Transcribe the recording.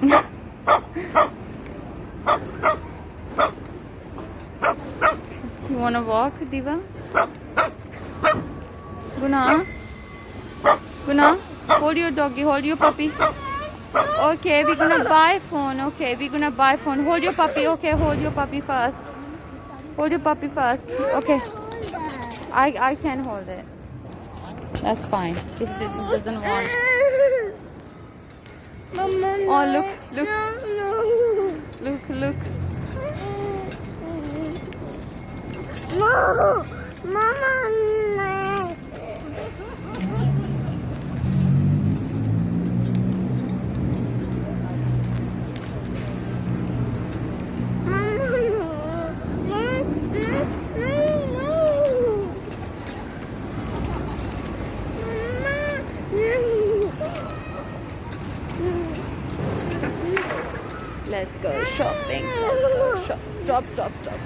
You wanna walk, Diva? Guna? Guna? Hold your doggy, hold your puppy. Okay, we're gonna buy phone. Okay, we're gonna buy phone. Hold your puppy. Okay, hold your puppy first. Hold your puppy first. Okay. I can hold it. That's fine. If it doesn't want. Oh, look. Look. No, Mama. Let's go shopping. Let's go shop. Stop.